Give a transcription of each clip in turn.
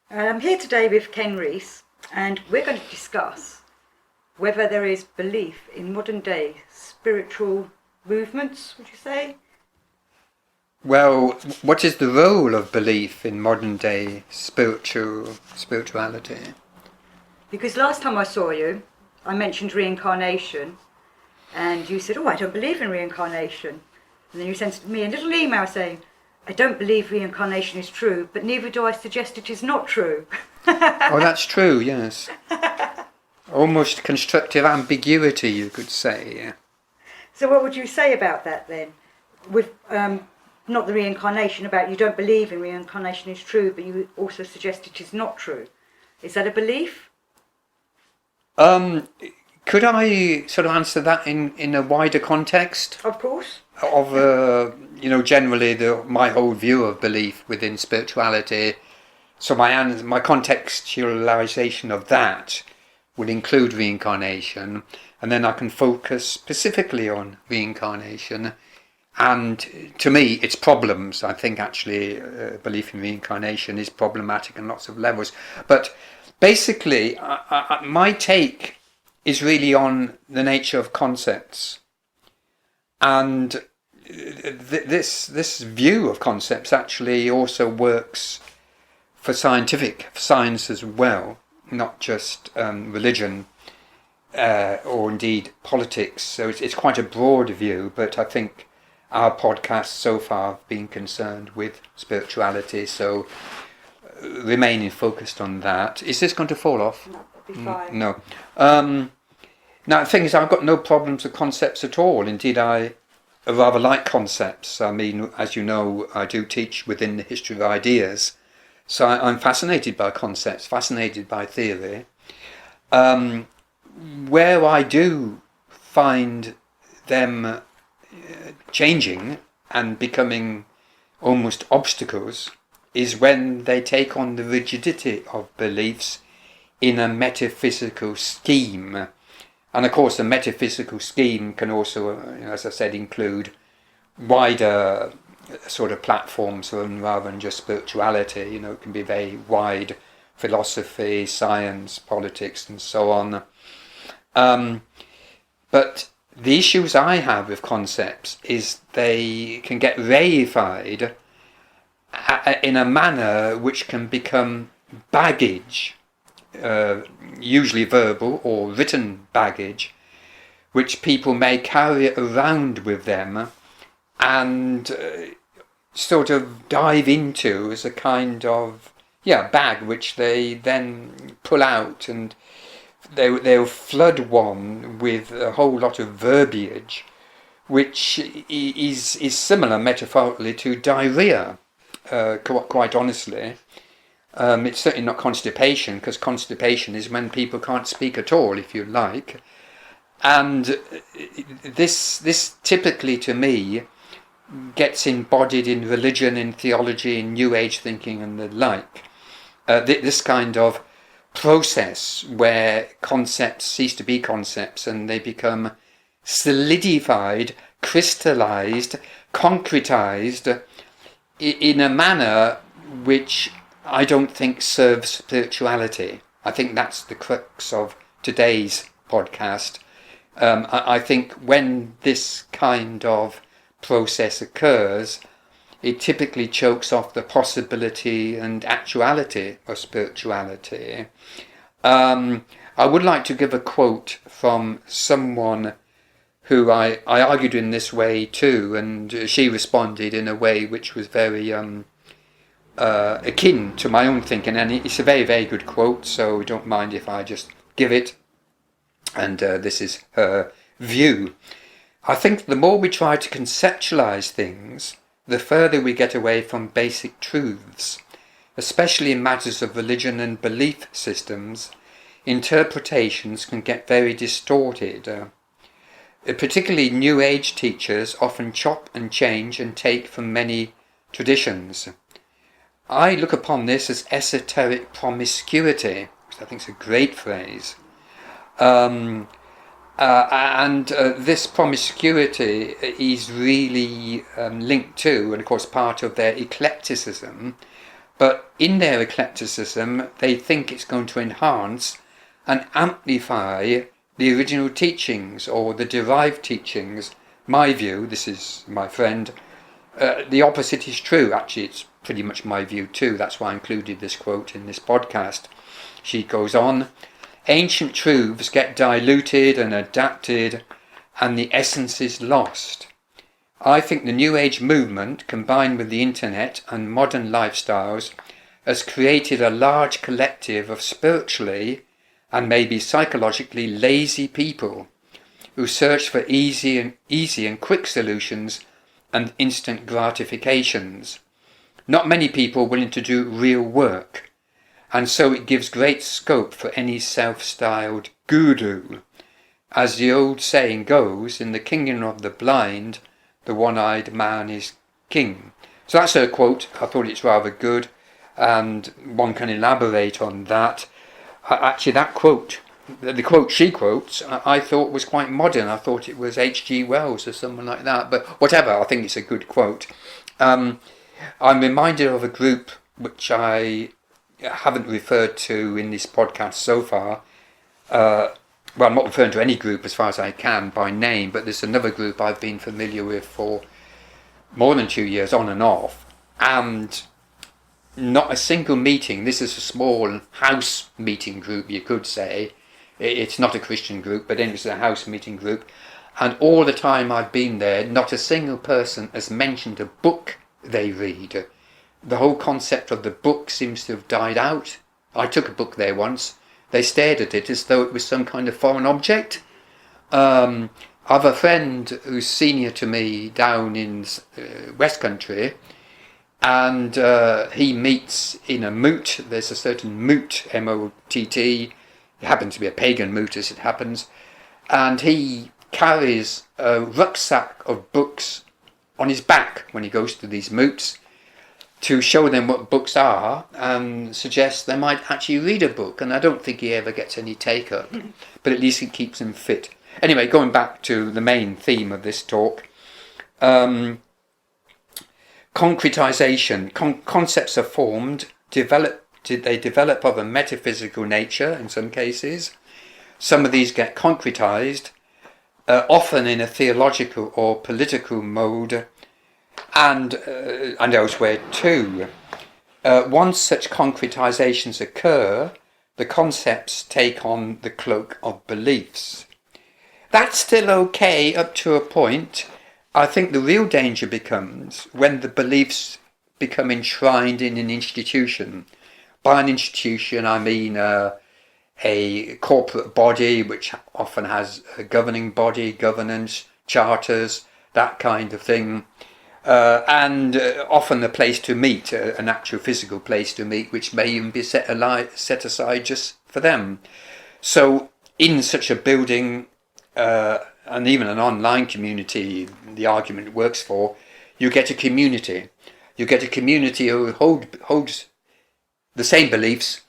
I'm here today with Ken Rees, and we're going to discuss whether there is belief in modern day spiritual movements, would you say? Well, what is the role of belief in modern day spirituality? Because last time I saw you, I mentioned reincarnation, and you said, "Oh, I don't believe in reincarnation." And then you sent me a little email saying, "I don't believe reincarnation is true, but neither do I suggest it is not true." Oh, that's true, yes. Almost constructive ambiguity, you could say. So what would you say about that then? With not the reincarnation, about you don't believe in reincarnation is true, but you also suggest it is not true. Is that a belief? Could I sort of answer that in a wider context? Of course. Of, generally my whole view of belief within spirituality. So my contextualization of that would include reincarnation, and then I can focus specifically on reincarnation. And to me, its problems. I think actually belief in reincarnation is problematic on lots of levels. But basically, my take is really on the nature of concepts. And this view of concepts actually also works for science as well, not just religion or indeed politics. So it's quite a broad view, but I think our podcasts so far have been concerned with spirituality, so remaining focused on that. Is this going to fall off? No, that'll be fine. No. Now, the thing is, I've got no problems with concepts at all. Indeed, I rather like concepts. I mean, as you know, I do teach within the history of ideas. So I'm fascinated by concepts, fascinated by theory. Where I do find them changing and becoming almost obstacles is when they take on the rigidity of beliefs in a metaphysical scheme. And of course, the metaphysical scheme can also, as I said, include wider sort of platforms rather than just spirituality. It can be very wide: philosophy, science, politics, and so on. But the issues I have with concepts is they can get reified in a manner which can become baggage, usually verbal or written baggage, which people may carry around with them and sort of dive into as a kind of bag which they then pull out, and they'll flood one with a whole lot of verbiage which is similar metaphorically to diarrhea, quite honestly. It's certainly not constipation, because constipation is when people can't speak at all, if you like. And this typically, to me, gets embodied in religion, in theology, in New Age thinking and the like. This kind of process where concepts cease to be concepts and they become solidified, crystallized, concretized in a manner which I don't think serves spirituality. I think that's the crux of today's podcast. I think when this kind of process occurs, it typically chokes off the possibility and actuality of spirituality. I would like to give a quote from someone who I argued in this way too, and she responded in a way which was very akin to my own thinking, and it's a very, very good quote, so don't mind if I just give it. And this is her view. I think the more we try to conceptualize things, the further we get away from basic truths. Especially in matters of religion and belief systems, interpretations can get very distorted. Particularly New Age teachers often chop and change and take from many traditions. I look upon this as esoteric promiscuity, which I think is a great phrase. This promiscuity is really linked to, and of course part of their eclecticism, But in their eclecticism, they think it's going to enhance and amplify the original teachings or the derived teachings. My view, this is my friend, the opposite is true. Actually, it's pretty much my view too. That's why I included this quote in this podcast. She goes on, ancient truths get diluted and adapted and the essence is lost. I think the New Age movement, combined with the internet and modern lifestyles, has created a large collective of spiritually and maybe psychologically lazy people who search for easy and quick solutions and instant gratifications. Not many people willing to do real work, and so it gives great scope for any self-styled guru. As the old saying goes, in the kingdom of the blind, the one-eyed man is king. So that's her quote. I thought it's rather good, and one can elaborate on that. Actually, that quote, the quote she quotes, I thought was quite modern. I thought it was H.G. Wells or someone like that, but whatever, I think it's a good quote. I'm reminded of a group which I haven't referred to in this podcast so far. Well, I'm not referring to any group as far as I can by name, but there's another group I've been familiar with for more than 2 years on and off, and not a single meeting. This is a small house meeting group, you could say. It's not a Christian group, but it's a house meeting group, and all the time I've been there, not a single person has mentioned a book they read. The whole concept of the book seems to have died out. I took a book there once. They stared at it as though it was some kind of foreign object. I have a friend who's senior to me down in West Country, and he meets in a moot. There's a certain moot, M-O-T-T. It happens to be a pagan moot as it happens, and he carries a rucksack of books on his back when he goes to these moots to show them what books are and suggest they might actually read a book. And I don't think he ever gets any take-up, but at least it keeps him fit. Anyway, going back to the main theme of this talk, concretization. Concepts are formed, they develop of a metaphysical nature in some cases. Some of these get concretized, often in a theological or political mode, and elsewhere too. Once such concretizations occur, the concepts take on the cloak of beliefs. That's still okay up to a point. I think the real danger becomes when the beliefs become enshrined in an institution. By an institution, I mean a corporate body which often has a governing body, governance, charters, that kind of thing. And often a place to meet, an actual physical place to meet, which may even be set aside just for them. So in such a building, and even an online community, the argument works for, you get a community. You get a community who holds the same beliefs,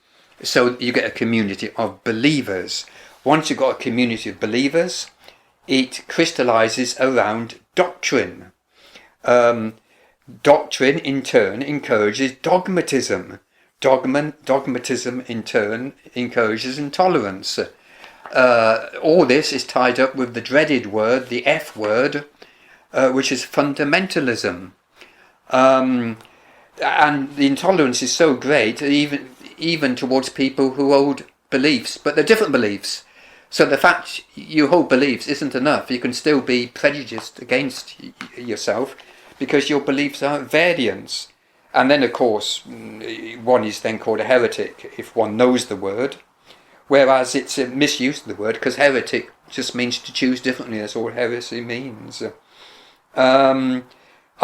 so you get a community of believers. Once you've got a community of believers, it crystallizes around doctrine. Doctrine in turn encourages dogmatism. Dogmatism in turn encourages intolerance. All this is tied up with the dreaded word, the F word, which is fundamentalism. And the intolerance is so great, even towards people who hold beliefs, but they're different beliefs. So the fact you hold beliefs isn't enough. You can still be prejudiced against yourself because your beliefs are variants. And then, of course, one is then called a heretic if one knows the word, whereas it's a misuse of the word because heretic just means to choose differently. That's all heresy means. I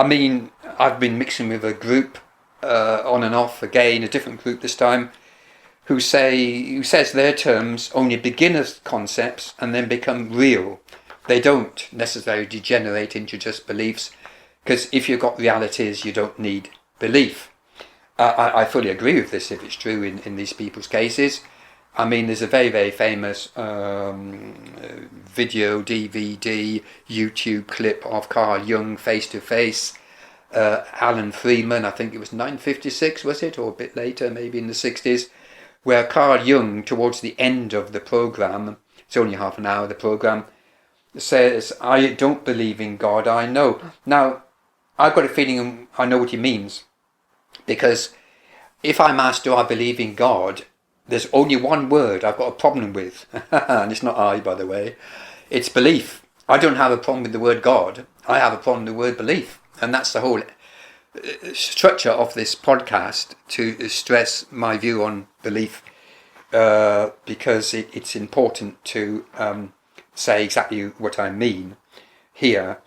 mean, I've been mixing with a group on and off, again, a different group this time, who says their terms only begin as concepts and then become real. They don't necessarily degenerate into just beliefs, because if you've got realities, you don't need belief. I fully agree with this if it's true in these people's cases. I mean, there's a very, very famous video, DVD, YouTube clip of Carl Jung face to face Alan Freeman, I think it was 956, was it, or a bit later, maybe in the 60s, where Carl Jung, towards the end of the programme, it's only half an hour, the programme, says, I don't believe in God, I know. Now, I've got a feeling I know what he means, because if I'm asked, do I believe in God, there's only one word I've got a problem with, and it's not I, by the way, it's belief. I don't have a problem with the word God, I have a problem with the word belief, and that's the whole structure of this podcast, to stress my view on belief, because it's important to say exactly what I mean here,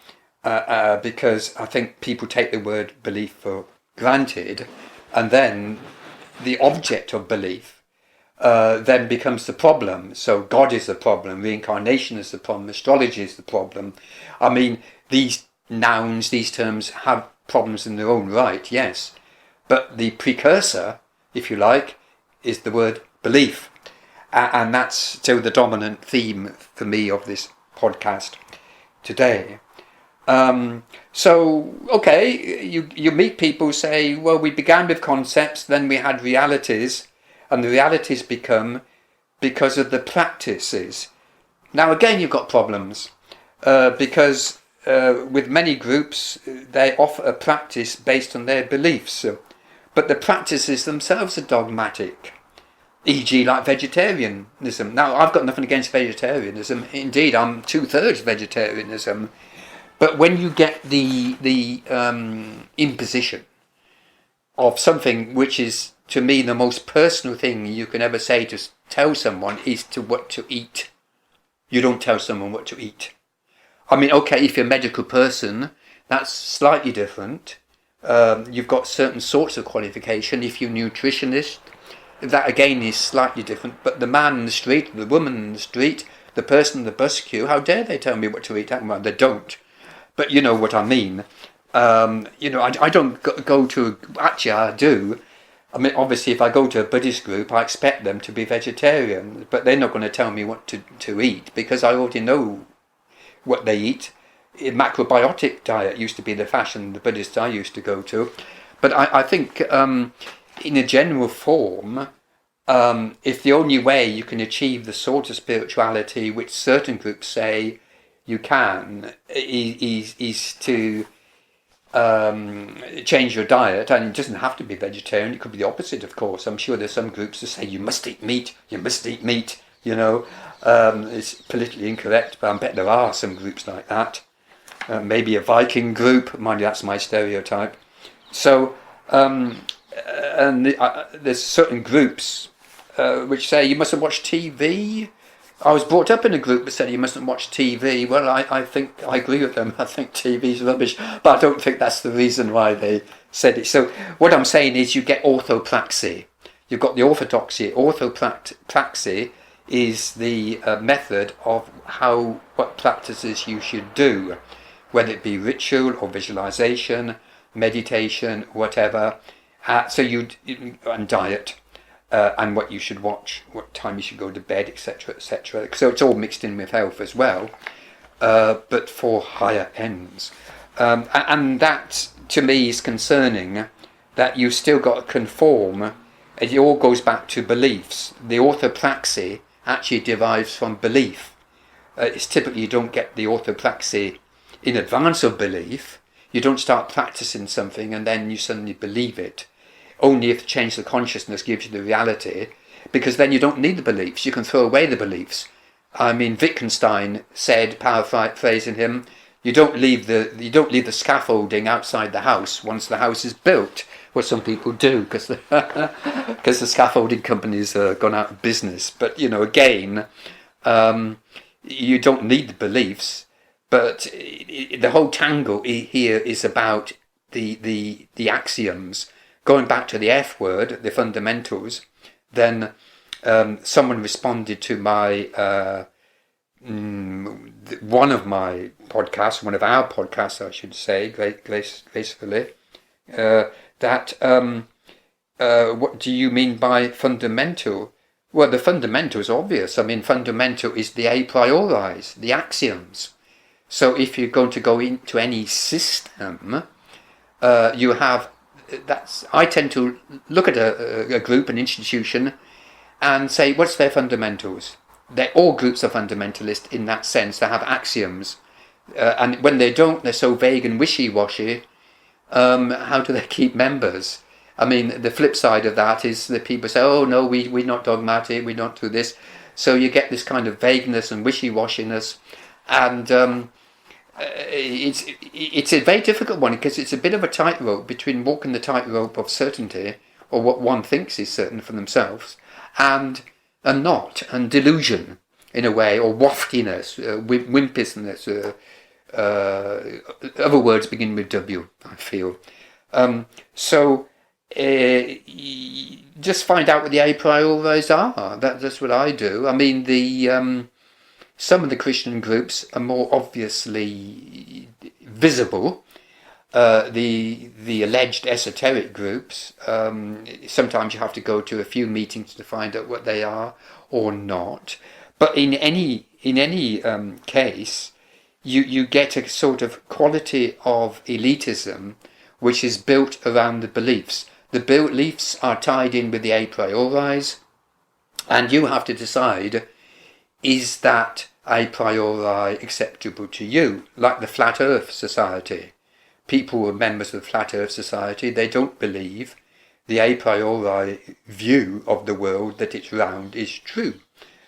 because I think people take the word belief for granted, and then the object of belief then becomes the problem. So God is the problem, reincarnation is the problem, astrology is the problem. I mean, these nouns, these terms have problems in their own right, yes, but the precursor, if you like, is the word belief, and that's still the dominant theme for me of this podcast today. So, okay, you meet people who say, well, we began with concepts, then we had realities, and the realities become because of the practices. Now, again, you've got problems, because with many groups, they offer a practice based on their beliefs, but the practices themselves are dogmatic, e.g. like vegetarianism. Now, I've got nothing against vegetarianism. Indeed, I'm 2/3 vegetarianism. But when you get the imposition of something which is, to me, the most personal thing you can ever say to tell someone is to what to eat. You don't tell someone what to eat. I mean, okay, if you're a medical person, that's slightly different. You've got certain sorts of qualification. If you're a nutritionist, that again is slightly different. But the man in the street, the woman in the street, the person in the bus queue, how dare they tell me what to eat? Well, they don't. But you know what I mean. I don't go to, actually I do. I mean, obviously if I go to a Buddhist group, I expect them to be vegetarian, but they're not going to tell me what to eat, because I already know what they eat. A macrobiotic diet used to be the fashion the Buddhists I used to go to. But I think in a general form, if the only way you can achieve the sort of spirituality which certain groups say you can is to change your diet, and it doesn't have to be vegetarian, it could be the opposite, of course. I'm sure there's some groups that say you must eat meat, it's politically incorrect, but I bet there are some groups like that. Maybe a Viking group, mind you, that's my stereotype. So, there's certain groups which say you mustn't watch TV. I was brought up in a group that said you mustn't watch TV. Well, I think I agree with them. I think TV's rubbish, but I don't think that's the reason why they said it. So what I'm saying is you get orthopraxy. You've got the orthodoxy. Orthopraxy is the method of what practices you should do, whether it be ritual or visualization, meditation, whatever. And diet. And what you should watch, what time you should go to bed, etc., etc. So it's all mixed in with health as well, but for higher ends. And that, to me, is concerning, that you've still got to conform. It all goes back to beliefs. The orthopraxy actually derives from belief. It's typically you don't get the orthopraxy in advance of belief. You don't start practicing something and then you suddenly believe it. Only if the change of consciousness gives you the reality, because then you don't need the beliefs. You can throw away the beliefs. I mean, Wittgenstein said, paraphrasing him, you don't leave the scaffolding outside the house once the house is built. Well, some people do, because the scaffolding companies have gone out of business. But again, you don't need the beliefs. But the whole tangle here is about the axioms. Going back to the F word, the fundamentals, then someone responded to my one of our podcasts, I should say, gracefully, that what do you mean by fundamental? Well, the fundamental is obvious. I mean, fundamental is the a prioris, the axioms. So if you're going to go into any system, you have I tend to look at a group, an institution, and say, what's their fundamentals? All groups are fundamentalist in that sense. They have axioms, and when they don't, they're so vague and wishy-washy. How do they keep members? I mean, the flip side of that is that people say, oh no, we're not dogmatic, we don't do this. So you get this kind of vagueness and wishy-washiness, and it's a very difficult one, because it's a bit of a tightrope between walking the tightrope of certainty, or what one thinks is certain for themselves, and not, and delusion in a way, or waftiness, wimpishness. Other words begin with W, I feel. So just find out what the a prioris are. That's what I do. I mean, some of the Christian groups are more obviously visible. The alleged esoteric groups, sometimes you have to go to a few meetings to find out what they are or not. But in any case, you get a sort of quality of elitism which is built around the beliefs. The beliefs are tied in with the a prioris, and you have to decide, is that a priori acceptable to you? Like the Flat Earth Society. People who are members of the Flat Earth Society, they don't believe the a priori view of the world, that it's round, is true.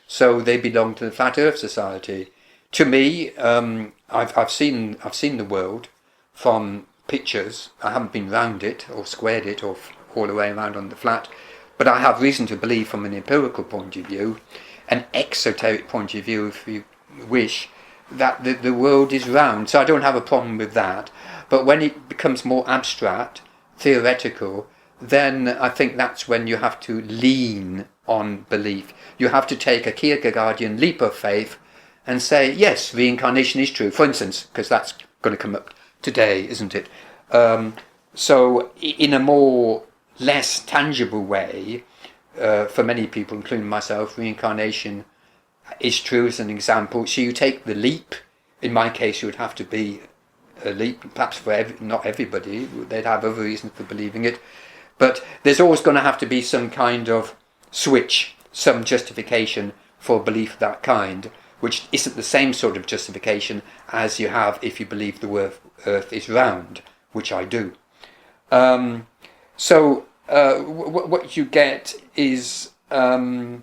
So they belong to the Flat Earth Society. To me, I've seen the world from pictures. I haven't been round it or squared it or all the way around on the flat, but I have reason to believe from an empirical point of view, an exoteric point of view if you wish, that the world is round. So I don't have a problem with that. But when it becomes more abstract, theoretical, then I think that's when you have to lean on belief. You have to take a Kierkegaardian leap of faith and say, yes, reincarnation is true, for instance, because that's going to come up today, isn't it? So in a more less tangible way, for many people, including myself, reincarnation is true as an example. So you take the leap. In my case, it would have to be a leap, perhaps for not everybody. They'd have other reasons for believing it. But there's always going to have to be some kind of switch, some justification for a belief of that kind, which isn't the same sort of justification as you have if you believe the earth is round, which I do. So what you get is in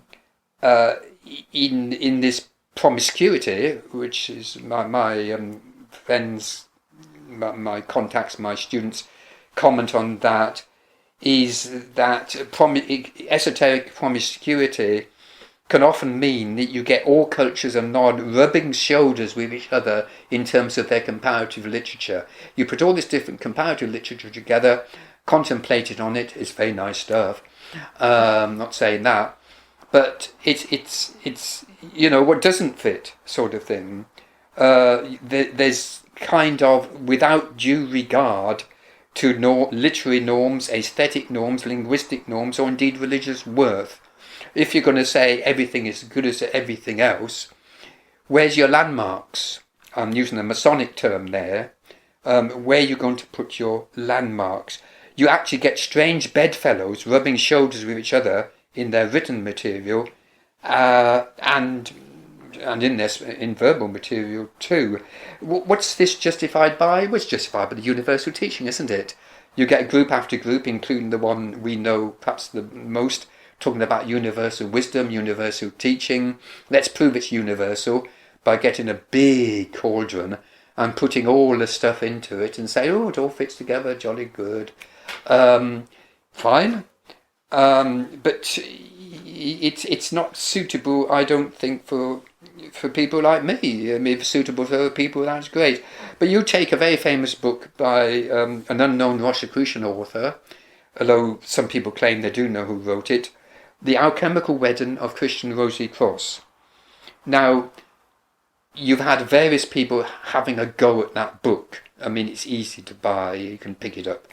this promiscuity, which is my friends, my contacts, my students comment on that, is that esoteric promiscuity can often mean that you get all cultures and nod rubbing shoulders with each other in terms of their comparative literature. You put all this different comparative literature together, contemplated on it, it's very nice stuff. Not saying that, but it's what doesn't fit, sort of thing. There's kind of, without due regard to literary norms, aesthetic norms, linguistic norms, or indeed religious worth. If you're going to say everything is as good as everything else, where's your landmarks? I'm using a Masonic term there. Where are you going to put your landmarks? You actually get strange bedfellows rubbing shoulders with each other in their written material, and in verbal material too. What's this justified by? Well, it's justified by the universal teaching, isn't it? You get group after group, including the one we know perhaps the most, talking about universal wisdom, universal teaching. Let's prove it's universal by getting a big cauldron and putting all the stuff into it and say, oh, it all fits together, jolly good. Fine. But it's not suitable, I don't think, for people like me. I mean, if it's suitable for other people, that's great. But you take a very famous book by an unknown Rosicrucian author, although some people claim they do know who wrote it, The Alchemical Wedding of Christian Rosy Cross. Now, you've had various people having a go at that book. I mean, it's easy to buy, you can pick it up.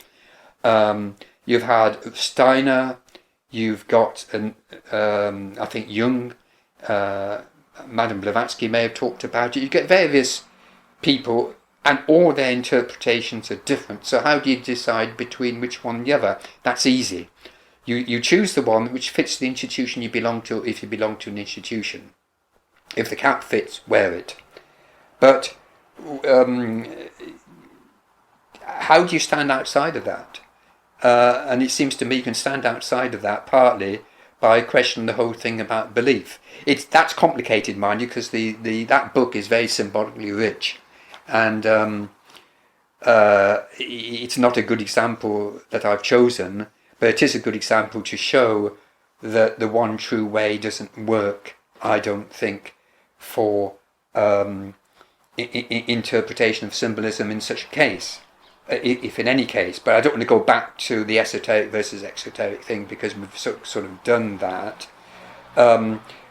You've had Steiner, you've got, I think Jung, Madame Blavatsky may have talked about it. You get various people and all their interpretations are different. So how do you decide between which one and the other? That's easy. You choose the one which fits the institution you belong to, if you belong to an institution. If the cap fits, wear it. But how do you stand outside of that? And it seems to me you can stand outside of that partly by questioning the whole thing about belief. That's complicated, mind you, because that book is very symbolically rich, and it's not a good example that I've chosen, but it is a good example to show that the one true way doesn't work, I don't think, for interpretation of symbolism in such a case, if in any case. But I don't want to go back to the esoteric versus exoteric thing, because we've sort of done that.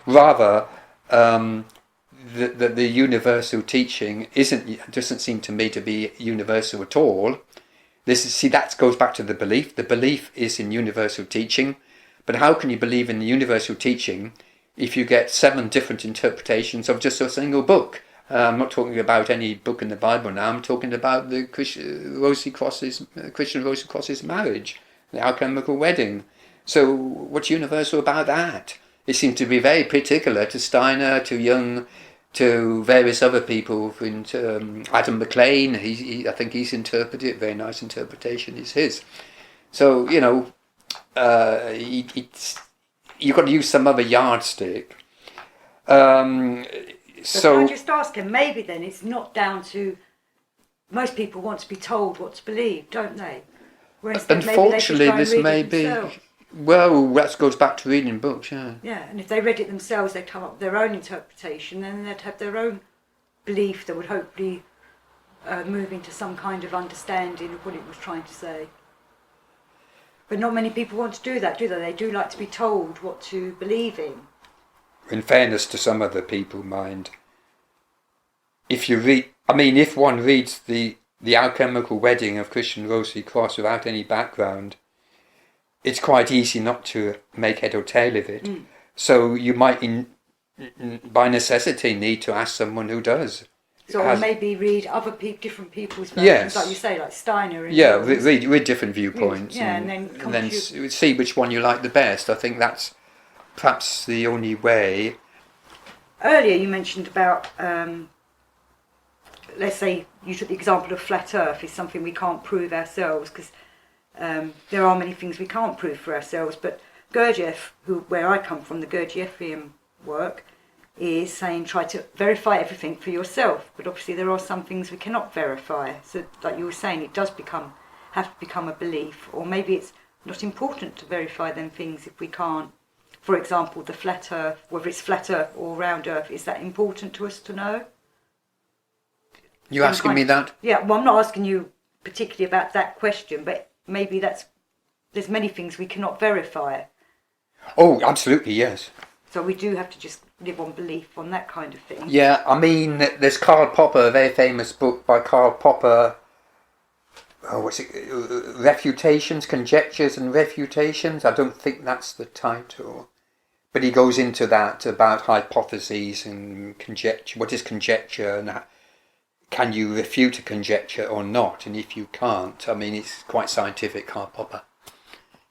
Rather, the universal teaching doesn't seem to me to be universal at all. That goes back to the belief. The belief is in universal teaching, but how can you believe in the universal teaching if you get 7 different interpretations of just a single book? I'm not talking about any book in the Bible now. I'm talking about the Christian Rosie Cross's marriage, the alchemical wedding. So what's universal about that? It seems to be very particular to Steiner, to Jung, to various other people. Adam McLean, I think he's interpreted it. Very nice interpretation is his. So you've got to use some other yardstick. So can I just ask him, maybe then it's not down to, most people want to be told what to believe, don't they? Whereas unfortunately, this may be, well, that goes back to reading books, yeah. Yeah, and if they read it themselves, they'd come up with their own interpretation, and they'd have their own belief that would hopefully move into some kind of understanding of what it was trying to say. But not many people want to do that, do they? They do like to be told what to believe in. In fairness to some other people, mind, if one reads the alchemical wedding of Christian Rosie Cross without any background, it's quite easy not to make head or tail of it. So you might, by necessity, need to ask someone who does. So maybe read other different people's versions, yes, like you say, like Steiner. And read different viewpoints, and then see which one you like the best. I think that's perhaps the only way. Earlier you mentioned about, let's say you took the example of flat earth is something we can't prove ourselves, because there are many things we can't prove for ourselves, but Gurdjieff, where I come from, the Gurdjieffian work, is saying try to verify everything for yourself, but obviously there are some things we cannot verify. So like you were saying, it does have to become a belief, or maybe it's not important to verify them things if we can't. For example, the flat earth, whether it's flat earth or round earth, is that important to us to know? You asking me that? Yeah, well, I'm not asking you particularly about that question, but maybe there's many things we cannot verify. Oh, absolutely, yes. So we do have to just live on belief on that kind of thing. Yeah, I mean, there's Karl Popper, a very famous book by Karl Popper. Refutations, Conjectures and Refutations. I don't think that's the title. But he goes into that about hypotheses and conjecture. What is conjecture, and can you refute a conjecture or not? And if you can't, I mean, it's quite scientific, Karl Popper.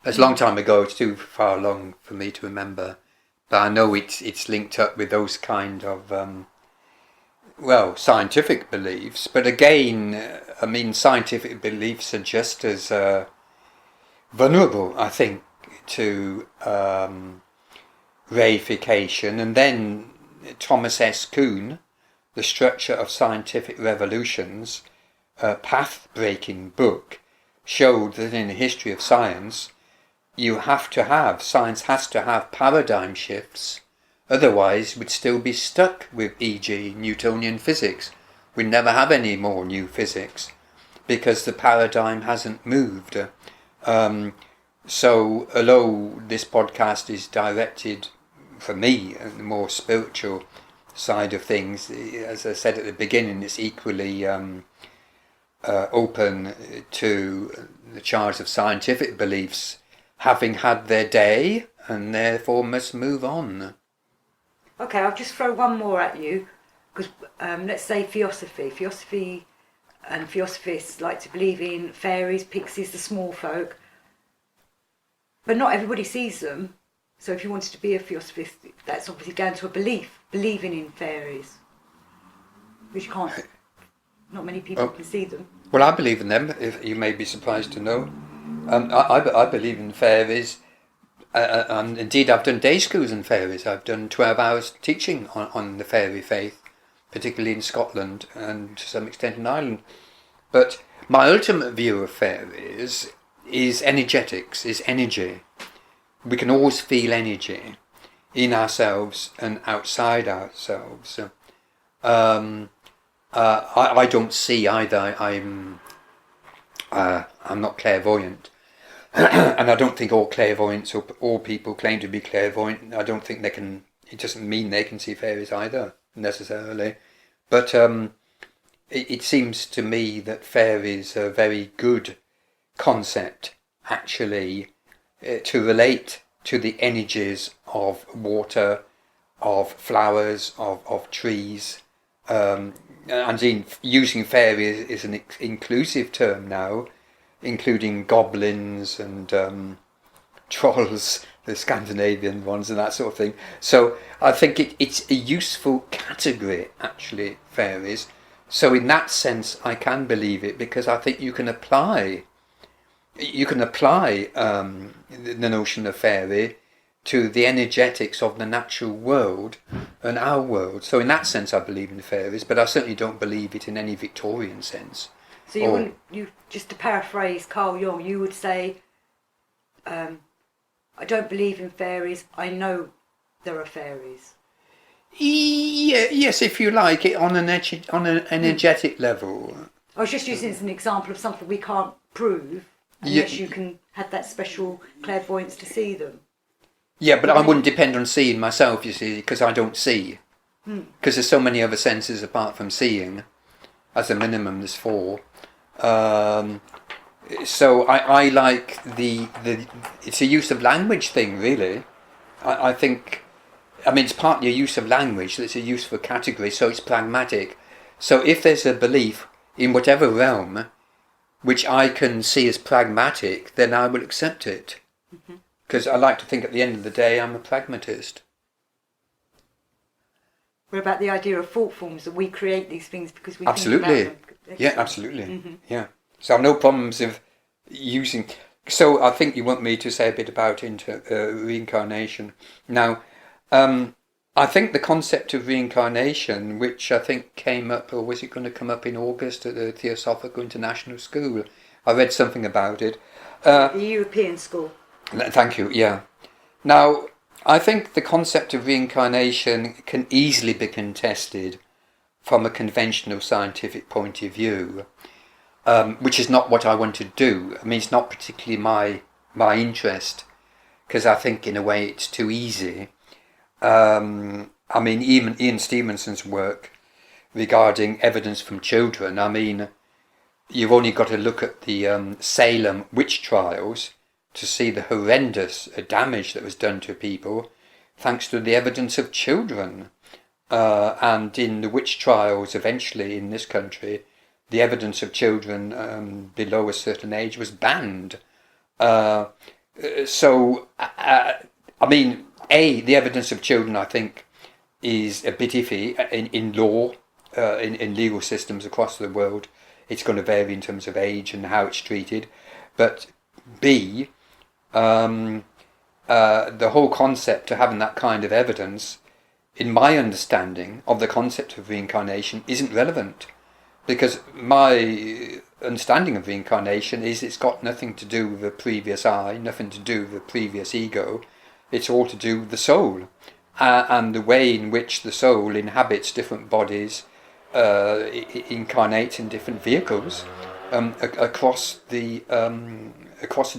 It's a long time ago, it's too far along for me to remember. But I know it's linked up with those kind of, scientific beliefs. But again, I mean, scientific beliefs are just as vulnerable, I think, to reification. And then Thomas S. Kuhn, The Structure of Scientific Revolutions, a path-breaking book, showed that in the history of science, science has to have paradigm shifts, otherwise we'd still be stuck with, e.g., Newtonian physics. We'd never have any more new physics, because the paradigm hasn't moved. So, although this podcast is directed, for me, at the more spiritual side of things, as I said at the beginning, it's equally open to the charge of scientific beliefs having had their day and therefore must move on. Okay, I'll just throw one more at you, because let's say theosophy. Theosophy and theosophists like to believe in fairies, pixies, the small folk, but not everybody sees them. So if you wanted to be a theosophist, that's obviously down to a belief, believing in fairies, which you can't. Not many people can see them. Well, I believe in them, if you may be surprised to know. I believe in fairies, and indeed I've done day schools in fairies. I've done 12 hours teaching on the fairy faith, particularly in Scotland and to some extent in Ireland. But my ultimate view of fairies is energetics, is energy. We can always feel energy in ourselves and outside ourselves. I don't see either. I'm not clairvoyant, and I don't think all clairvoyants or all people claim to be clairvoyant. I don't think they can. It doesn't mean they can see fairies either necessarily, but it seems to me that fairies are a very good concept actually to relate to the energies of water, of flowers, of trees. And using fairies is an inclusive term now, including goblins and trolls, the Scandinavian ones and that sort of thing. So I think it's a useful category, actually, fairies. So in that sense, I can believe it, because I think you can apply the notion of fairy to the energetics of the natural world and our world. So in that sense I believe in fairies, but I certainly don't believe it in any Victorian sense. So you wouldn't, just to paraphrase Carl Jung, you would say, I don't believe in fairies, I know there are fairies. Yeah, yes, if you like, it on an energetic level. I was just using it as an example of something we can't prove unless you can have that special clairvoyance to see them. Yeah, but I wouldn't depend on seeing myself, you see, because I don't see. Because there's so many other senses apart from seeing. As a minimum, there's 4. So I like it's a use of language thing, really. I think, it's partly a use of language, it's a use for category, so it's pragmatic. So if there's a belief in whatever realm which I can see as pragmatic, then I will accept it. Because I like to think at the end of the day I'm a pragmatist. What about the idea of thought forms, that we create these things because we absolutely. think about them? Yeah, absolutely. Yeah. So I've no problems of using... So I think you want me to say a bit about reincarnation. Now, I think the concept of reincarnation, which I think came up, or was it going to come up in August at the Theosophical International School? I read something about it. The European School. Thank you, yeah. Now, I think the concept of reincarnation can easily be contested from a conventional scientific point of view, which is not what I want to do. It's not particularly my interest, because I think in a way it's too easy. Even Ian Stevenson's work regarding evidence from children, you've only got to look at the Salem witch trials to see the horrendous damage that was done to people thanks to the evidence of children. And in the witch trials eventually in this country, the evidence of children below a certain age was banned. The evidence of children, I think, is a bit iffy in law, in legal systems across the world. It's going to vary in terms of age and how it's treated. But B, the whole concept of having that kind of evidence, in my understanding of the concept of reincarnation, isn't relevant. Because my understanding of reincarnation is it's got nothing to do with the previous I, nothing to do with the previous ego. It's all to do with the soul and the way in which the soul inhabits different bodies, incarnates in different vehicles across the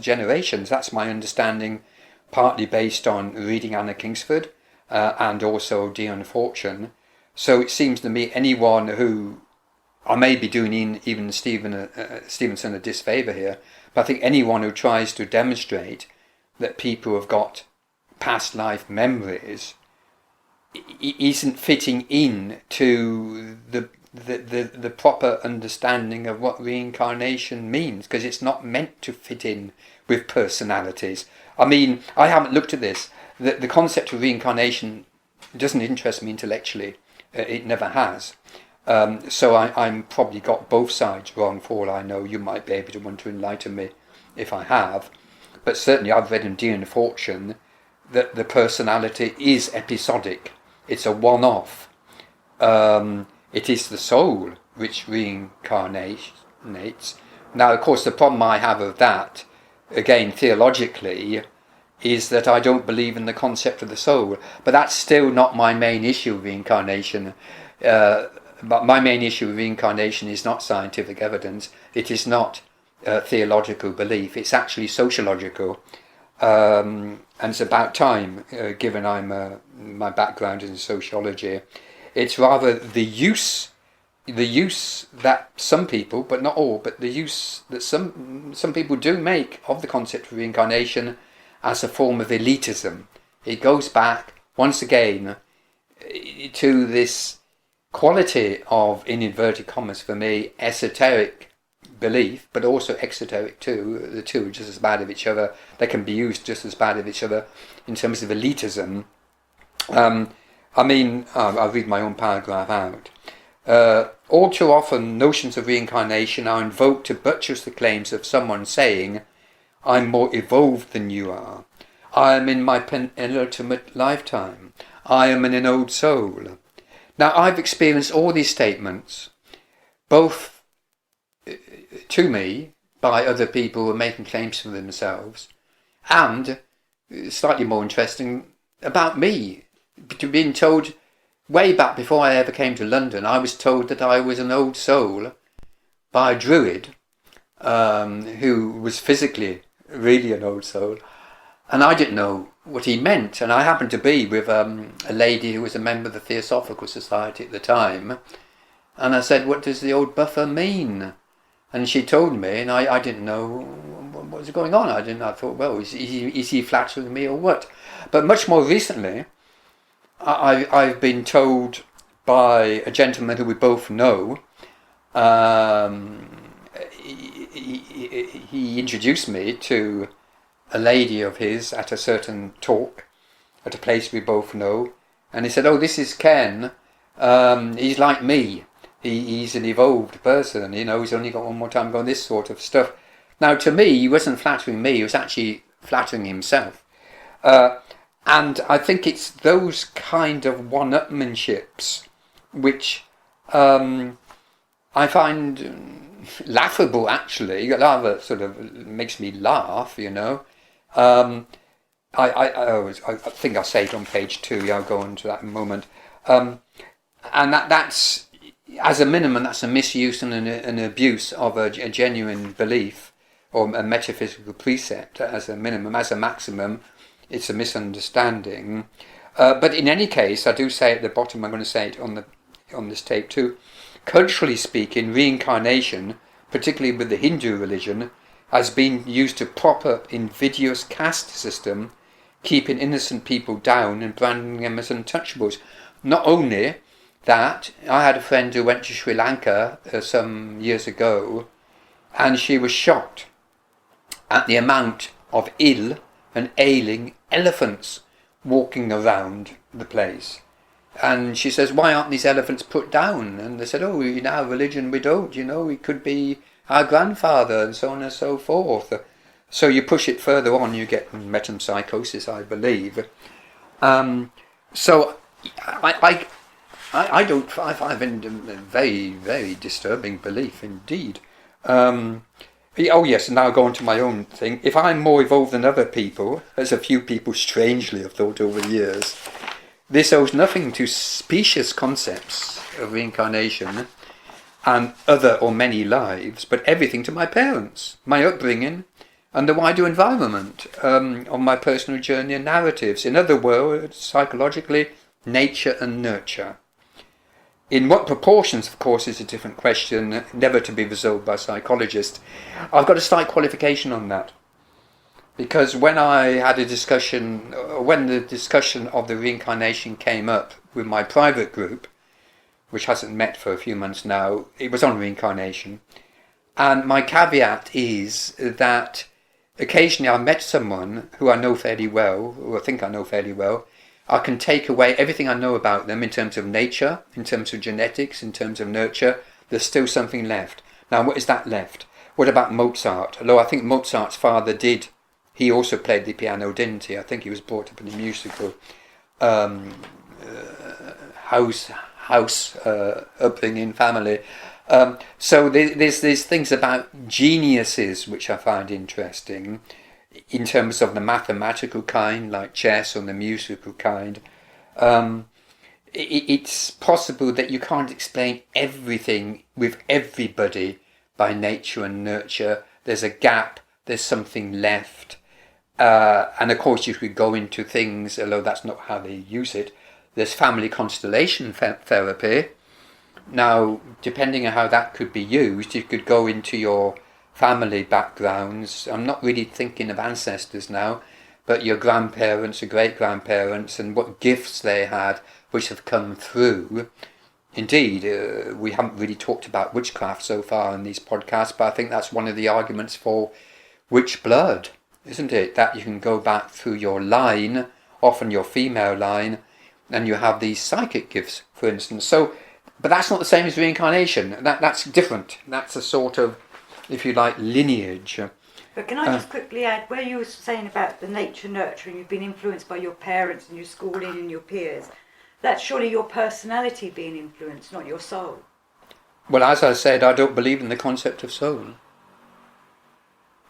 generations. That's my understanding, partly based on reading Anna Kingsford and also Dion Fortune. So it seems to me anyone who, I may be doing even Stevenson a disfavour here, but I think anyone who tries to demonstrate that people have got past life memories isn't fitting in to the proper understanding of what reincarnation means, because it's not meant to fit in with personalities. I mean, I haven't looked at this. The concept of reincarnation doesn't interest me intellectually. It never has. So I'm probably got both sides wrong for all I know. You might be able to want to enlighten me if I have. But certainly I've read in Dear and Fortune that the personality is episodic. It's a one-off. It is the soul which reincarnates. Now, of course, the problem I have of that, again, theologically, is that I don't believe in the concept of the soul. But that's still not my main issue with reincarnation. But my main issue with reincarnation is not scientific evidence. It is not theological belief. It's actually sociological. And it's about time, given my background in sociology. It's rather the use that some people, but not all, but the use that some people do make of the concept of reincarnation as a form of elitism. It goes back, once again, to this quality of, in inverted commas for me, esoteric belief, but also exoteric too. The two are just as bad of each other. They can be used just as bad of each other in terms of elitism. I mean, I'll read my own paragraph out. All too often, notions of reincarnation are invoked to buttress the claims of someone saying, "I'm more evolved than you are. I am in my penultimate lifetime. I am in an old soul." Now, I've experienced all these statements, both to me by other people who are making claims for themselves, and, slightly more interesting, about me. Being told, way back before I ever came to London, I was told that I was an old soul by a druid who was physically really an old soul, and I didn't know what he meant. And I happened to be with a lady who was a member of the Theosophical Society at the time, and I said, "What does the old buffer mean?" And she told me, and I didn't know what was going on. I thought, well, is he flattering me or what? But much more recently, I've been told by a gentleman who we both know. He introduced me to a lady of his at a certain talk at a place we both know, and he said, "Oh, this is Ken. He's like me. He's an evolved person. You know, he's only got one more time going." This sort of stuff. Now, to me, he wasn't flattering me. He was actually flattering himself. And I think it's those kind of one-upmanships which I find laughable, actually. Rather sort of makes me laugh, you know. I think I'll say it on page 2. I'll go on to that in a moment. And that's, as a minimum, that's a misuse and an abuse of a genuine belief or a metaphysical precept as a minimum. As a maximum, it's a misunderstanding. But in any case, I do say at the bottom, I'm going to say it on this tape too, culturally speaking, reincarnation, particularly with the Hindu religion, has been used to prop up invidious caste system, keeping innocent people down and branding them as untouchables. Not only that, I had a friend who went to Sri Lanka some years ago, and she was shocked at the amount of ill and ailing elephants walking around the place. And she says, "Why aren't these elephants put down?" And they said, "Oh, in our religion we don't, you know, it could be our grandfather," and so on and so forth. So you push it further on, you get metempsychosis, I believe. So I find a very, very disturbing belief indeed. Oh yes, and now I'll go on to my own thing. If I'm more evolved than other people, as a few people strangely have thought over the years, this owes nothing to specious concepts of reincarnation and other or many lives, but everything to my parents, my upbringing, and the wider environment of my personal journey and narratives. In other words, psychologically, nature and nurture. In what proportions, of course, is a different question, never to be resolved by psychologists. I've got a slight qualification on that. Because when I had a discussion, when the discussion of the reincarnation came up with my private group, which hasn't met for a few months now. It was on reincarnation. And my caveat is that occasionally I met someone who I know fairly well, or I think I know fairly well. I can take away everything I know about them in terms of nature, in terms of genetics, in terms of nurture. There's still something left. Now, what is that left? What about Mozart? Although I think Mozart's father he also played the piano, didn't he? I think he was brought up in a musical house upbringing family. So there's things about geniuses which I find interesting in terms of the mathematical kind, like chess, or the musical kind. It's possible that you can't explain everything with everybody by nature and nurture. There's a gap, there's something left. And of course you could go into things, although that's not how they use it. There's family constellation therapy. Now, depending on how that could be used, you could go into your family backgrounds. I'm not really thinking of ancestors now, but your grandparents or great-grandparents and what gifts they had which have come through. Indeed, we haven't really talked about witchcraft so far in these podcasts, but I think that's one of the arguments for witch blood, isn't it? That you can go back through your line, often your female line, and you have these psychic gifts, for instance. So, but that's not the same as reincarnation. That's different. That's a sort of, if you like, lineage. But can I just quickly add, where you were saying about the nature nurturing, you've been influenced by your parents and your schooling and your peers, that's surely your personality being influenced, not your soul. Well, as I said, I don't believe in the concept of soul.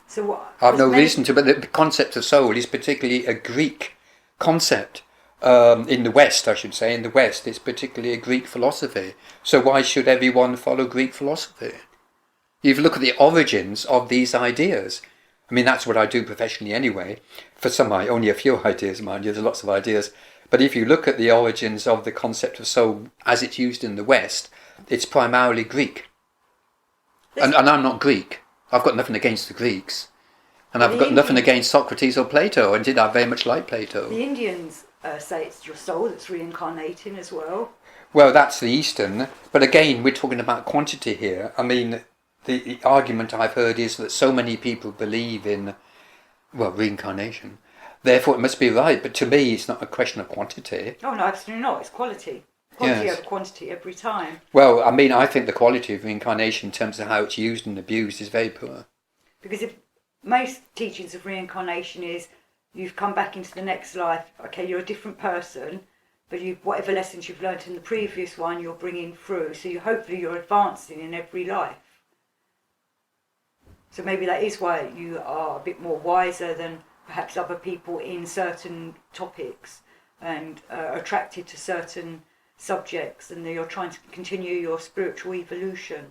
So what? I've no reason to, but the concept of soul is particularly a Greek concept. In the West, I should say, in the West, it's particularly a Greek philosophy. So why should everyone follow Greek philosophy? If you look at the origins of these ideas, I mean, that's what I do professionally anyway. For some, only a few ideas, mind you, there's lots of ideas. But if you look at the origins of the concept of soul as it's used in the West, it's primarily Greek. And I'm not Greek. I've got nothing against the Greeks. And I've got nothing against Socrates or Plato. Indeed, I very much like Plato. The Indians say it's your soul that's reincarnating as well. Well, that's the Eastern. But again, we're talking about quantity here. I mean, the argument I've heard is that so many people believe in, well, reincarnation. Therefore, it must be right. But to me, it's not a question of quantity. Oh, no, absolutely not. It's quality. Quality Yes. over quantity every time. Well, I mean, I think the quality of reincarnation in terms of how it's used and abused is very poor. Because if most teachings of reincarnation is you've come back into the next life, okay, you're a different person, but whatever lessons you've learnt in the previous one, you're bringing through. So hopefully you're advancing in every life. So maybe that is why you are a bit more wiser than perhaps other people in certain topics and attracted to certain subjects, and you're trying to continue your spiritual evolution.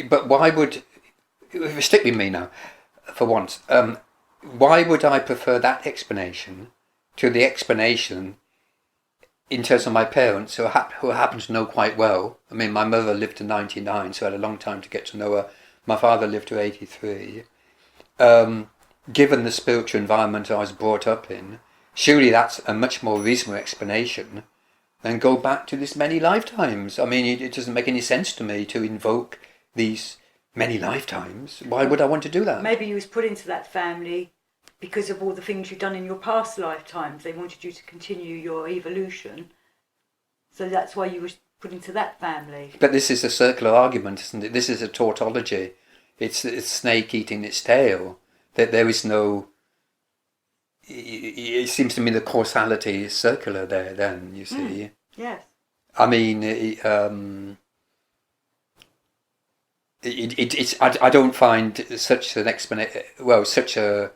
But why would, stick with me now, for once, why would I prefer that explanation to the explanation in terms of my parents who I happen to know quite well? I mean, my mother lived to 99, so I had a long time to get to know her. My father lived to 83. Given the spiritual environment I was brought up in, surely that's a much more reasonable explanation than go back to this many lifetimes. I mean, it doesn't make any sense to me to invoke these many lifetimes. Why would I want to do that? Maybe you was put into that family because of all the things you've done in your past lifetimes. They wanted you to continue your evolution. So that's why you were put into that family. But this is a circular argument, isn't it? This is a tautology. It's snake eating its tail. That there is no... It seems to me the causality is circular there then, you see. Yes. I mean, I don't find such an explanation, well, such a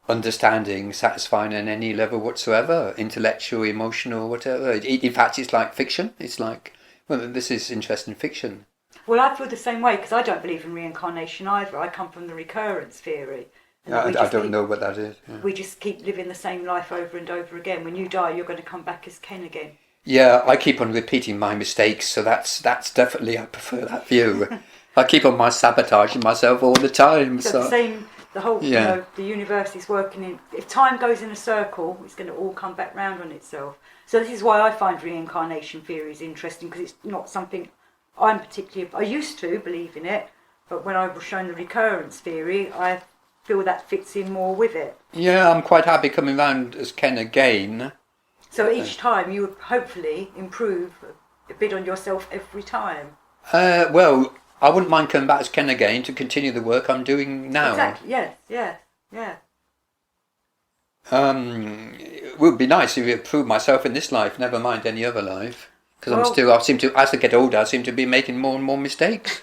understanding satisfying on any level whatsoever, intellectual, emotional, whatever. In fact, it's like fiction. It's like, well, this is interesting fiction. Well, I feel the same way because I don't believe in reincarnation either. I come from the recurrence theory. I don't know what that is. Yeah. We just keep living the same life over and over again. When you die, you're going to come back as Ken again. Yeah, I keep on repeating my mistakes, so that's definitely, I prefer that view. I keep on sabotaging myself all the time. So the The whole, you know, the universe is working in. If time goes in a circle, it's going to all come back round on itself. So this is why I find reincarnation theories interesting, because it's not something I'm particularly. I used to believe in it, but when I was shown the recurrence theory, I feel that fits in more with it. Yeah, I'm quite happy coming round as Ken again. So each time you would hopefully improve a bit on yourself every time. Well, I wouldn't mind coming back as Ken again to continue the work I'm doing now. Exactly. Yes. Yeah. Yeah. It would be nice if I improved myself in this life, never mind any other life. Because I seem to, as I get older, I seem to be making more and more mistakes.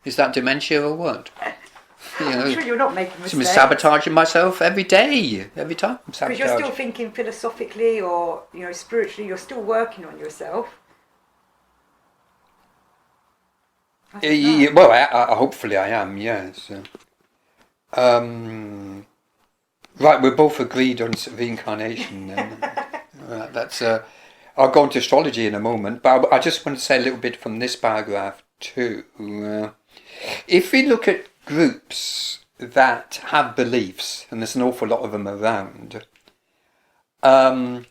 Is that dementia or what? You know, I'm sure you're not making mistakes. I'm sabotaging myself every day, every time. Because you're still thinking philosophically or, you know, spiritually, you're still working on yourself. Well, hopefully I am, yes. Right, we're both agreed on reincarnation then. Right, that's. I'll go into astrology in a moment, but I just want to say a little bit from this paragraph too. If we look at groups that have beliefs, and there's an awful lot of them around, I'm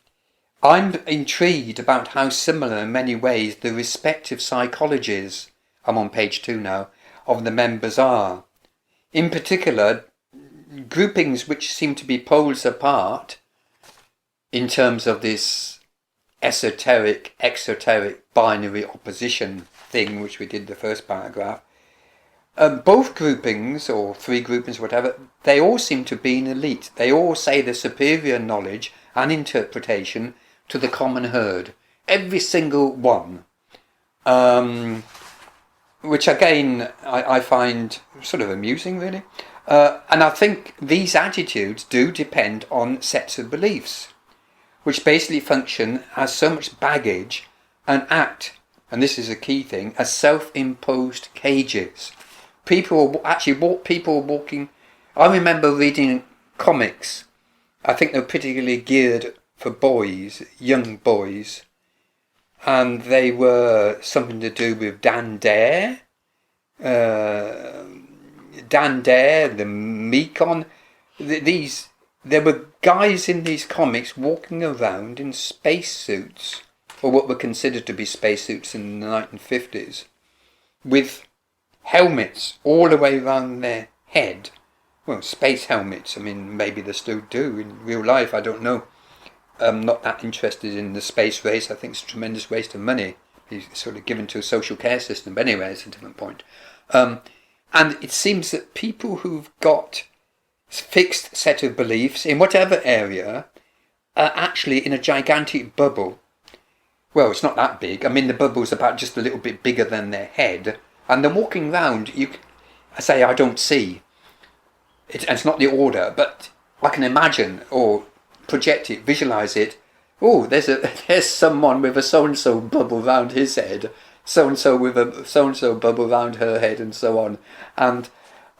intrigued about how similar in many ways the respective psychologies, I'm on page 2 now, of the members are. In particular, groupings which seem to be poles apart in terms of this esoteric, exoteric, binary opposition thing which we did the first paragraph. Both groupings, or 3 groupings, whatever, they all seem to be an elite. They all say the superior knowledge and interpretation to the common herd. Every single one. Which again, I find sort of amusing, really. And I think these attitudes do depend on sets of beliefs, which basically function as so much baggage and act, and this is a key thing, as self-imposed cages. People walking. I remember reading comics. I think they were particularly geared for boys, young boys, and they were something to do with Dan Dare, the Mekon. There were guys in these comics walking around in spacesuits, or what were considered to be spacesuits in the 1950s, with helmets all the way around their head. Well, space helmets. I mean, maybe they still do in real life. I don't know. I'm not that interested in the space race. I think it's a tremendous waste of money. It's sort of given to a social care system. But anyway, it's a different point. And it seems that people who've got fixed set of beliefs in whatever area are actually in a gigantic bubble. Well, it's not that big. I mean, the bubble's about just a little bit bigger than their head. And they're walking round. I say I don't see. It's not the order, but I can imagine or project it, visualize it. Oh, there's someone with a so-and-so bubble round his head, so-and-so with a so-and-so bubble round her head, and so on. And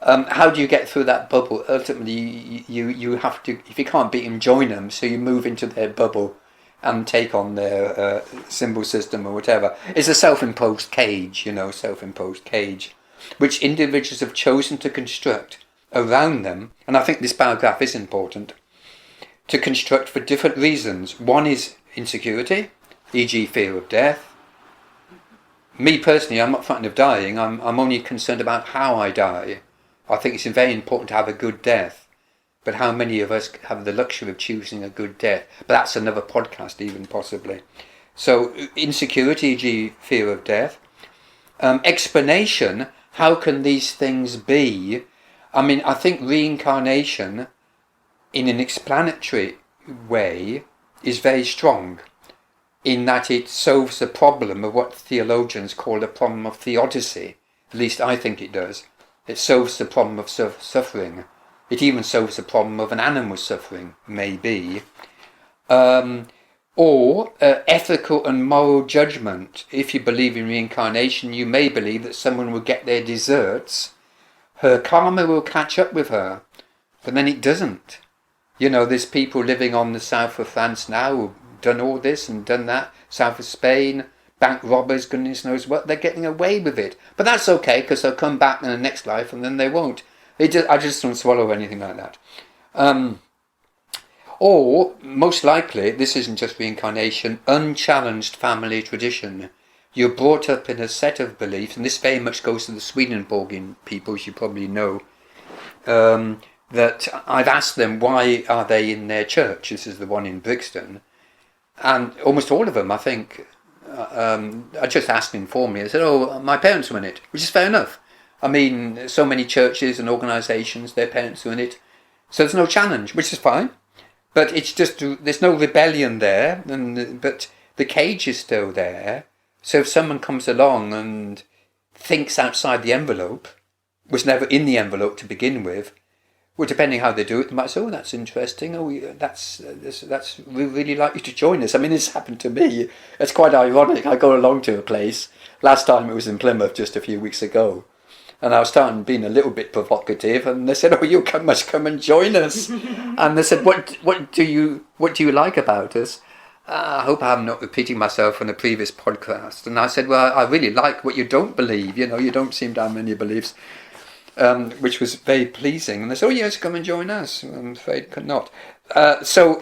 how do you get through that bubble? Ultimately, you have to, if you can't beat them, join them. So you move into their bubble and take on their symbol system or whatever. It's a self-imposed cage, self-imposed cage, which individuals have chosen to construct around them. And I think this paragraph is important. To construct for different reasons. One is insecurity, e.g. fear of death. Me personally, I'm not frightened of dying. I'm only concerned about how I die. I think it's very important to have a good death. But how many of us have the luxury of choosing a good death? But that's another podcast even, possibly. So insecurity, e.g. fear of death. Explanation, how can these things be? I mean, I think reincarnation in an explanatory way is very strong, in that it solves the problem of what theologians call the problem of theodicy. At least I think it does. It solves the problem of suffering. It even solves the problem of an animal suffering, maybe. Or ethical and moral judgment. If you believe in reincarnation, you may believe that someone will get their desserts. Her karma will catch up with her, but then it doesn't. There's people living on the south of France now who've done all this and done that. South of Spain, bank robbers, goodness knows what. They're getting away with it. But that's okay, because they'll come back in the next life and then they won't. I just don't swallow anything like that. Or, most likely, this isn't just reincarnation, unchallenged family tradition. You're brought up in a set of beliefs, and this very much goes to the Swedenborgian people, as you probably know, that I've asked them why are they in their church. This is the one in Brixton. And almost all of them, I think, I just asked informally. I said, oh, my parents were in it, which is fair enough. I mean, so many churches and organisations, their parents are in it. So there's no challenge, which is fine. But it's just, there's no rebellion there, but the cage is still there. So if someone comes along and thinks outside the envelope, was never in the envelope to begin with, well, depending how they do it, they might say, oh, that's interesting. Oh, we really like you to join us. I mean, this happened to me. It's quite ironic. I go along to a place. Last time it was in Plymouth just a few weeks ago. And I was starting being a little bit provocative, and they said, oh, you must come and join us. And they said, what do you like about us? I hope I'm not repeating myself from the previous podcast. And I said, well, I really like what you don't believe. You don't seem to have many beliefs. Which was very pleasing. And they said, oh yes, come and join us. I'm afraid I could not. So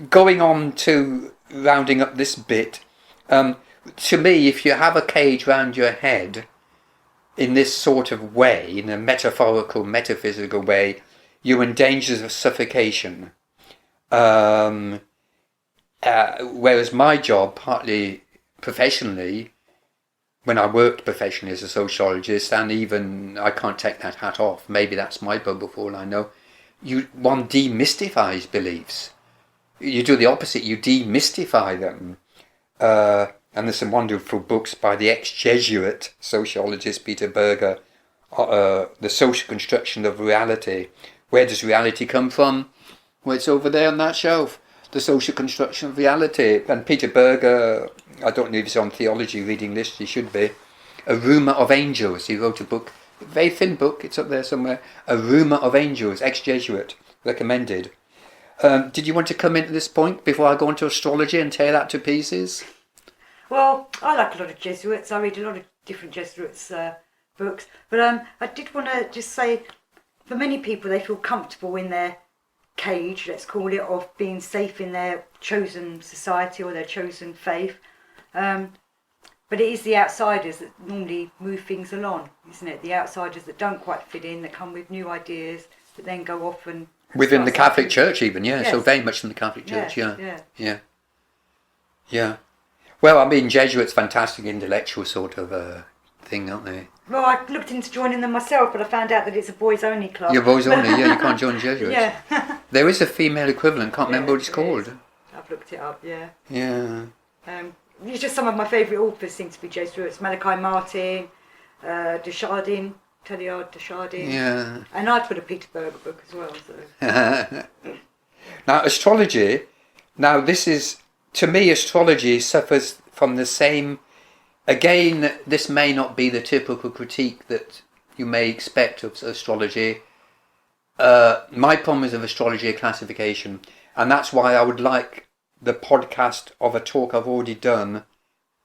going on to rounding up this bit, to me, if you have a cage round your head in this sort of way, in a metaphorical, metaphysical way, you're in danger of suffocation. Whereas my job, partly professionally, when I worked professionally as a sociologist, and even I can't take that hat off, maybe that's my bubble for all I know, one demystifies beliefs. You do the opposite, you demystify them. And there's some wonderful books by the ex-Jesuit sociologist Peter Berger, The Social Construction of Reality. Where does reality come from? Well, it's over there on that shelf. The Social Construction of Reality. And Peter Berger, I don't know if he's on theology reading list, he should be. A Rumour of Angels. He wrote a book, a very thin book, it's up there somewhere. A Rumour of Angels, ex-Jesuit, recommended. Did you want to come in at this point before I go into astrology and tear that to pieces? Well, I like a lot of Jesuits. I read a lot of different Jesuits books. But I did want to just say, for many people, they feel comfortable in their cage, let's call it, of being safe in their chosen society or their chosen faith. But it is the outsiders that normally move things along, isn't it? The outsiders that don't quite fit in, that come with new ideas, that then go off and... Within the Catholic Church even, yeah. Yes. So very much in the Catholic Church, yes, yeah. Well, I mean, Jesuits, fantastic intellectual sort of thing, aren't they? Well, I looked into joining them myself, but I found out that it's a boys-only club. Yeah, boys-only, yeah, you can't join Jesuits. Yeah. There is a female equivalent, can't remember what it's called. I've looked it up, yeah. Yeah. It's just some of my favourite authors seem to be Jesuits. Malachi Martin, Deschardin, Teilhard de Chardin. Yeah. And I'd put a Peter Berger book as well. So. Now, astrology, this is, to me, astrology suffers from the same... Again, this may not be the typical critique that you may expect of astrology. My problem is of astrology classification, and that's why I would like the podcast of a talk I've already done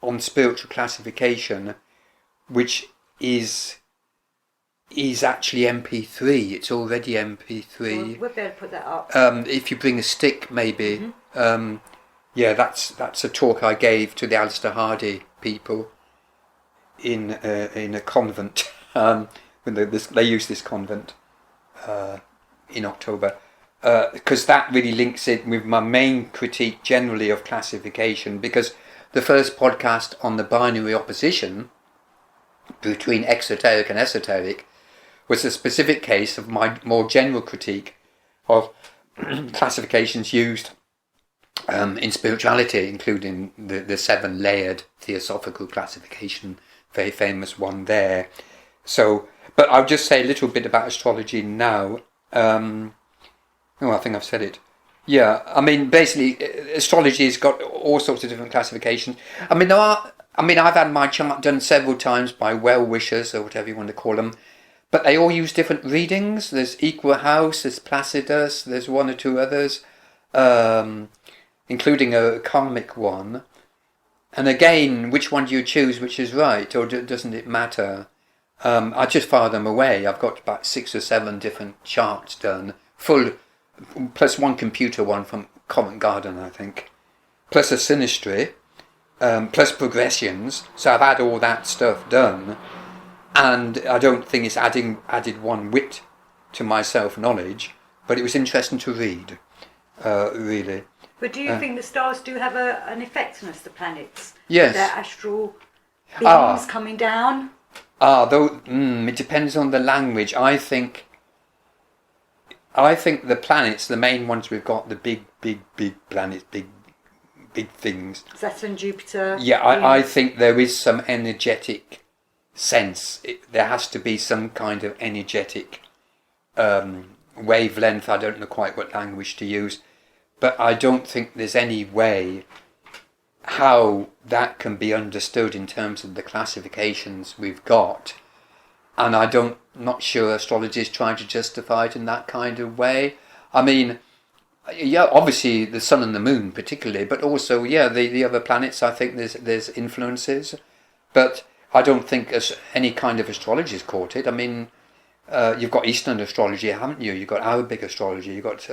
on spiritual classification, which is actually MP3. It's already MP3. Well, we'll be able to put that up. If you bring a stick, maybe. Mm-hmm. Yeah, that's a talk I gave to the Alistair Hardy people in a convent. When they use this convent in October, because that really links it with my main critique generally of classification. Because the first podcast on the binary opposition between exoteric and esoteric was a specific case of my more general critique of classifications used in spirituality, including the 7-layered theosophical classification, very famous one there. So, but I'll just say a little bit about astrology now. I think I've said it. Yeah, I mean, basically, astrology has got all sorts of different classifications. I've had my chart done several times by well-wishers, or whatever you want to call them, but they all use different readings. There's Equal House, there's Placidus, there's one or two others, including a karmic one. And again, which one do you choose which is right, or doesn't it matter? I just file them away. I've got about 6 or 7 different charts done, full, plus one computer one from Covent Garden, I think, plus a synastry, plus progressions. So I've had all that stuff done, and I don't think it's added one whit to my self-knowledge, but it was interesting to read, really. But do you think the stars do have an effect on us, the planets? Yes. Their astral beings coming down? It depends on the language. I think the planets, the main ones we've got, the big planets, big things. Saturn, Jupiter. Yeah, I think there is some energetic sense. There has to be some kind of energetic wavelength. I don't know quite what language to use, but I don't think there's any way how that can be understood in terms of the classifications we've got, and not sure astrology is trying to justify it in that kind of way. I mean, yeah, obviously the sun and the moon particularly, but also the other planets. I think there's influences, but I don't think any kind of astrology has caught it. I mean, you've got Eastern astrology, haven't you? You've got Arabic astrology. You've got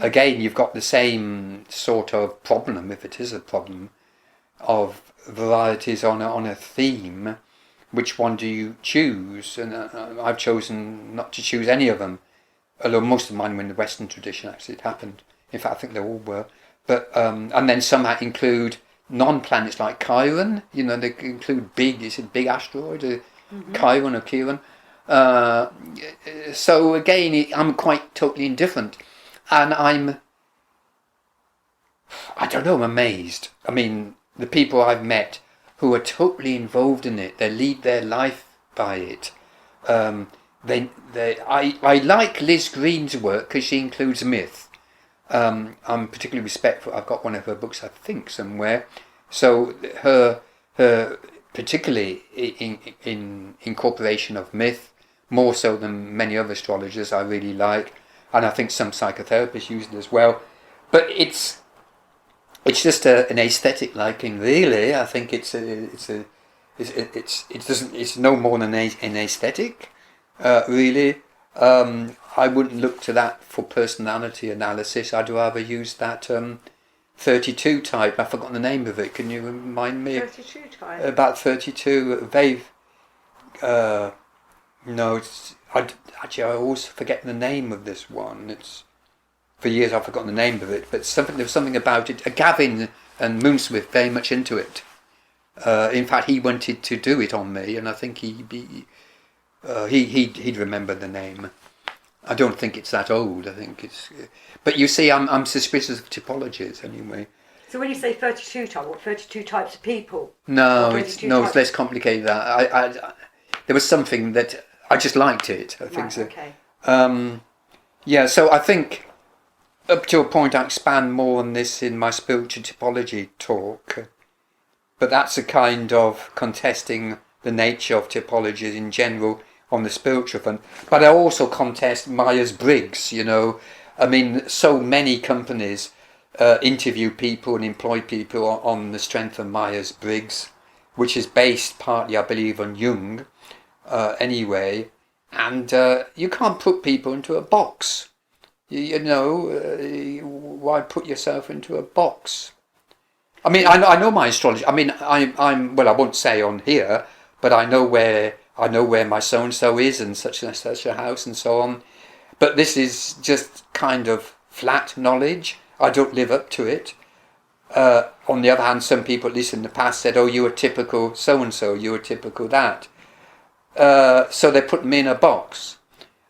again, you've got the same sort of problem, if it is a problem, of varieties on a theme. Which one do you choose? And I've chosen not to choose any of them, although most of mine were in the Western tradition. Actually, it happened. In fact, I think they all were. But and then some that include non-planets like Chiron. You know, they include big asteroid, Chiron or Chiron. So again, I'm quite totally indifferent. And I'm amazed. I mean, the people I've met who are totally involved in it, they lead their life by it. I like Liz Green's work because she includes myth. I'm particularly respectful. I've got one of her books, I think, somewhere. So her particularly in incorporation of myth, more so than many other astrologers, I really like. And I think some psychotherapists use it as well, but it's just an aesthetic liking, really. I think it's no more than an aesthetic, really. I wouldn't look to that for personality analysis. I'd rather use that 32 type. I've forgotten the name of it. Can you remind me? 32 type. About 32. No, I always forget the name of this one. For years I've forgotten the name of it, but there was something about it. Gavin and Moonsmith very much into it. In fact, he wanted to do it on me, and I think he'd remember the name. I don't think it's that old. I think it's. But you see, I'm suspicious of typologies anyway. So when you say 32 type, what 32 types of people? No, it's less complicated than that. I there was something that I just liked it. I think right, so. Okay. So I think up to a point I expand more on this in my spiritual typology talk, but that's a kind of contesting the nature of typologies in general on the spiritual front. But I also contest Myers-Briggs, you know. I mean, so many companies interview people and employ people on the strength of Myers-Briggs, which is based partly, I believe, on Jung, anyway. And you can't put people into a box. Why put yourself into a box? I mean, I know my astrology. I mean, I'm well, I won't say on here, but I know where my so and so is and such a house and so on. But this is just kind of flat knowledge. I don't live up to it. On the other hand, some people, at least in the past, said, "Oh, you were typical so and so. You were typical that." So they put me in a box.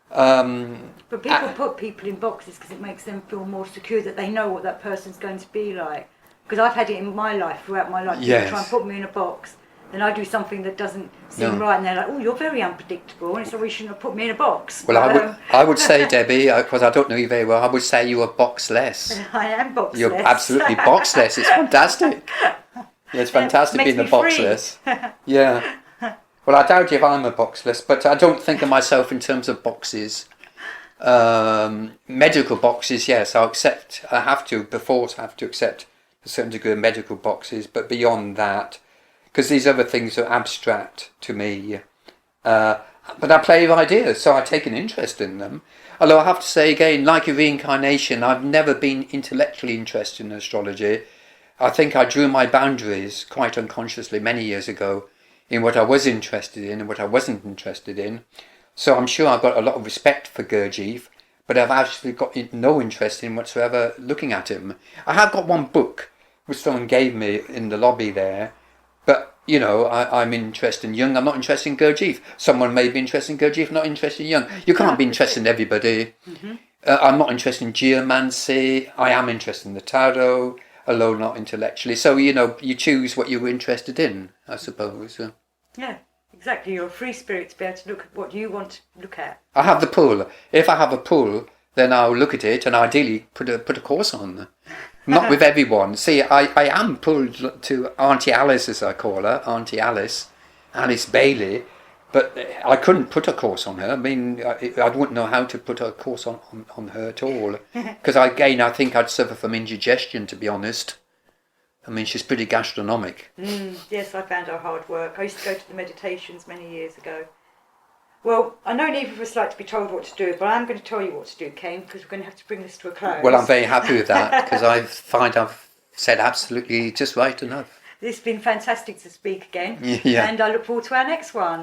But people put people in boxes because it makes them feel more secure that they know what that person's going to be like. Because I've had it in my life, throughout my life. Yes. People try and put me in a box, then I do something that doesn't seem right, and they're like, "Oh, you're very unpredictable," and so we shouldn't have put me in a box. Well, I would say, Debbie, because I don't know you very well, I would say you are boxless. I am boxless. You're absolutely boxless. It's fantastic. Yeah, it's fantastic being a boxless. Yeah. Well, I doubt if I'm a boxless, but I don't think of myself in terms of boxes. Medical boxes, yes, I have to accept a certain degree of medical boxes, but beyond that, because these other things are abstract to me, But I play with ideas, so I take an interest in them. Although I have to say again, like a reincarnation, I've never been intellectually interested in astrology. I think I drew my boundaries quite unconsciously many years ago in what I was interested in and what I wasn't interested in. So I'm sure I've got a lot of respect for Gurdjieff, but I've actually got no interest in whatsoever looking at him. I have got one book which someone gave me in the lobby there, but you know, I'm interested in Jung, I'm not interested in Gurdjieff. Someone may be interested in Gurdjieff, not interested in Jung. You can't be interested in everybody. Mm-hmm. I'm not interested in geomancy. I am interested in the tarot, although not intellectually. So, you know, you choose what you're interested in, I suppose. Yeah, exactly. You're a free spirit to be able to look at what you want to look at. I have the pull. If I have a pull, then I'll look at it and ideally put a course on. Not with everyone. See, I am pulled to Auntie Alice, as I call her, Auntie Alice Bailey, but I couldn't put a course on her. I mean, I wouldn't know how to put a course on her at all. Because again, I think I'd suffer from indigestion, to be honest. I mean, she's pretty gastronomic. Yes, I found her hard work. I used to go to the meditations many years ago. Well, I know neither of us like to be told what to do, but I'm going to tell you what to do, Ken, because we're going to have to bring this to a close. Well, I'm very happy with that, because I find I've said absolutely just right enough. It's been fantastic to speak again, Yeah. and I look forward to our next one.